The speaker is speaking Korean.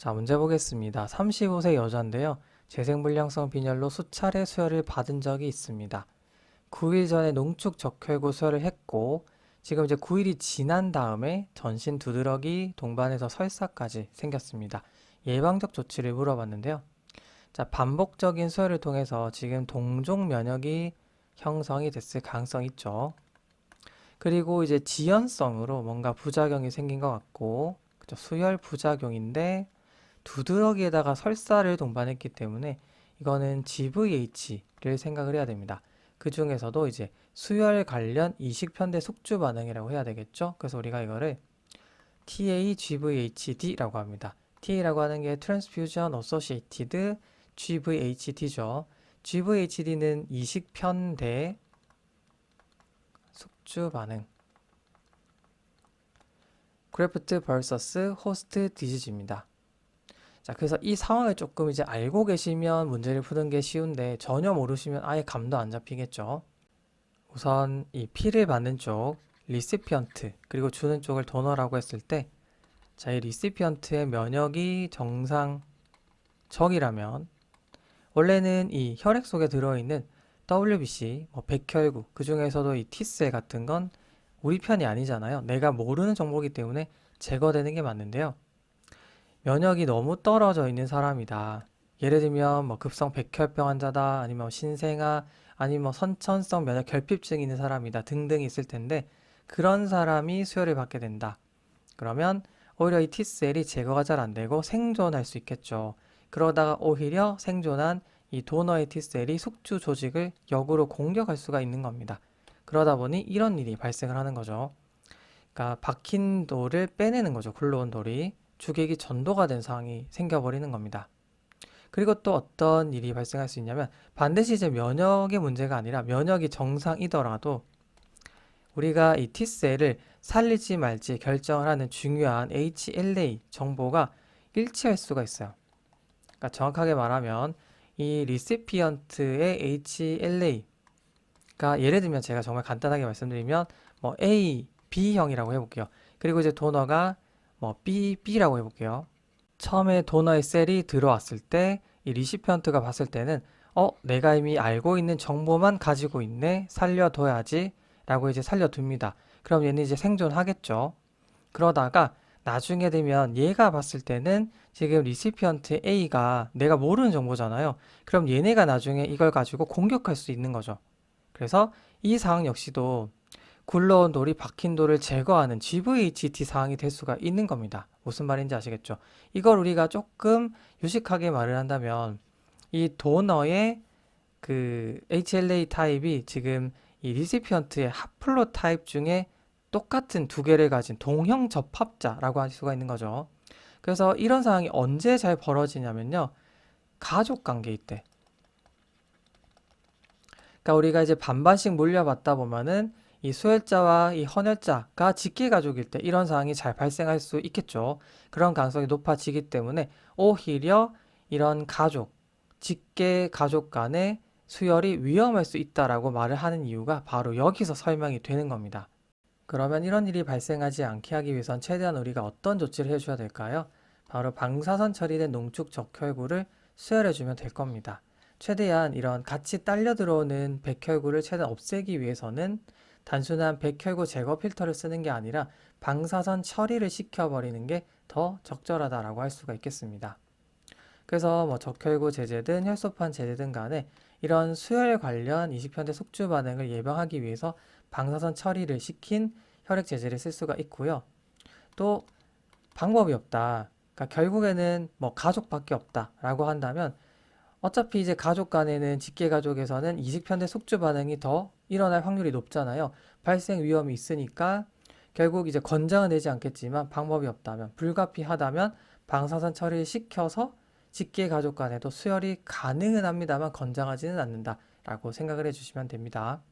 자, 문제 보겠습니다. 35세 여자인데요. 재생불량성 빈혈로 수차례 수혈을 받은 적이 있습니다. 9일 전에 농축 적혈구 수혈을 했고 지금 이제 9일이 지난 다음에 전신 두드러기, 동반해서 설사까지 생겼습니다. 예방적 조치를 물어봤는데요. 자, 반복적인 수혈을 통해서 지금 동종 면역이 형성이 됐을 가능성이 있죠. 그리고 이제 지연성으로 뭔가 부작용이 생긴 것 같고, 그죠? 수혈 부작용인데 두드러기에다가 설사를 동반했기 때문에 이거는 GVH를 생각을 해야 됩니다. 그 중에서도 이제 수혈 관련 이식편대 숙주 반응이라고 해야 되겠죠? 그래서 우리가 이거를 TAGVHD라고 합니다. TA라고 하는 게 Transfusion Associated GVHD죠. GVHD는 이식편대 숙주 반응. Graft vs Host Disease입니다. 자, 그래서 이 상황을 조금 이제 알고 계시면 문제를 푸는 게 쉬운데 전혀 모르시면 아예 감도 안 잡히겠죠. 우선 이 피를 받는 쪽, 리시피언트, 그리고 주는 쪽을 도너라고 했을 때 자, 이 리시피언트의 면역이 정상적이라면 원래는 이 혈액 속에 들어있는 WBC, 백혈구, 그 중에서도 이 T셀 같은 건 우리 편이 아니잖아요. 내가 모르는 정보이기 때문에 제거되는 게 맞는데요. 면역이 너무 떨어져 있는 사람이다. 예를 들면 급성 백혈병 환자다, 아니면 신생아, 아니면 선천성 면역 결핍증이 있는 사람이다 등등이 있을 텐데 그런 사람이 수혈을 받게 된다. 그러면 오히려 이 T셀이 제거가 잘 안 되고 생존할 수 있겠죠. 그러다가 오히려 생존한 이 도너의 T셀이 숙주 조직을 역으로 공격할 수가 있는 겁니다. 그러다 보니 이런 일이 발생을 하는 거죠. 그러니까 박힌 돌을 빼내는 거죠. 굴러온 돌이. 주객이 전도가 된 상황이 생겨버리는 겁니다. 그리고 또 어떤 일이 발생할 수 있냐면 반드시 이제 면역의 문제가 아니라 면역이 정상이더라도 우리가 이 T셀을 살리지 말지 결정을 하는 중요한 HLA 정보가 일치할 수가 있어요. 그러니까 정확하게 말하면 이 리시피언트의 HLA가 예를 들면 제가 정말 간단하게 말씀드리면 A, B형이라고 해볼게요. 그리고 이제 도너가 B라고 해볼게요. 처음에 도너의 셀이 들어왔을 때 이 리시피언트가 봤을 때는 내가 이미 알고 있는 정보만 가지고 있네. 살려둬야지 라고 이제 살려둡니다. 그럼 얘는 이제 생존하겠죠. 그러다가 나중에 되면 얘가 봤을 때는 지금 리시피언트 A가 내가 모르는 정보잖아요. 그럼 얘네가 나중에 이걸 가지고 공격할 수 있는 거죠. 그래서 이 상황 역시도 굴러온 돌이 박힌 돌을 제거하는 GVHT 상황이 될 수가 있는 겁니다. 무슨 말인지 아시겠죠? 이걸 우리가 조금 유식하게 말을 한다면 이 도너의 그 HLA 타입이 지금 이 리시피언트의 하플로 타입 중에 똑같은 두 개를 가진 동형 접합자라고 할 수가 있는 거죠. 그래서 이런 상황이 언제 잘 벌어지냐면요. 가족 관계일 때. 그러니까 우리가 이제 반반씩 물려받다 보면은 이 수혈자와 이 헌혈자가 직계 가족일 때 이런 상황이 잘 발생할 수 있겠죠. 그런 가능성이 높아지기 때문에 오히려 이런 가족, 직계 가족 간의 수혈이 위험할 수 있다라고 말을 하는 이유가 바로 여기서 설명이 되는 겁니다. 그러면 이런 일이 발생하지 않게 하기 위해선 최대한 우리가 어떤 조치를 해줘야 될까요? 바로 방사선 처리된 농축 적혈구를 수혈해주면 될 겁니다. 최대한 이런 같이 딸려 들어오는 백혈구를 최대한 없애기 위해서는 단순한 백혈구 제거 필터를 쓰는 게 아니라 방사선 처리를 시켜버리는 게 더 적절하다라고 할 수가 있겠습니다. 그래서 적혈구 제제든 혈소판 제제든 간에 이런 수혈 관련 이식편대 숙주 반응을 예방하기 위해서 방사선 처리를 시킨 혈액 제제를 쓸 수가 있고요. 또 방법이 없다. 그러니까 결국에는 가족밖에 없다라고 한다면 어차피 이제 가족 간에는 직계 가족에서는 이식편대 숙주 반응이 더 일어날 확률이 높잖아요. 발생 위험이 있으니까 결국 이제 권장은 되지 않겠지만 방법이 없다면 불가피하다면 방사선 처리를 시켜서 직계 가족 간에도 수혈이 가능은 합니다만 권장하지는 않는다라고 생각을 해주시면 됩니다.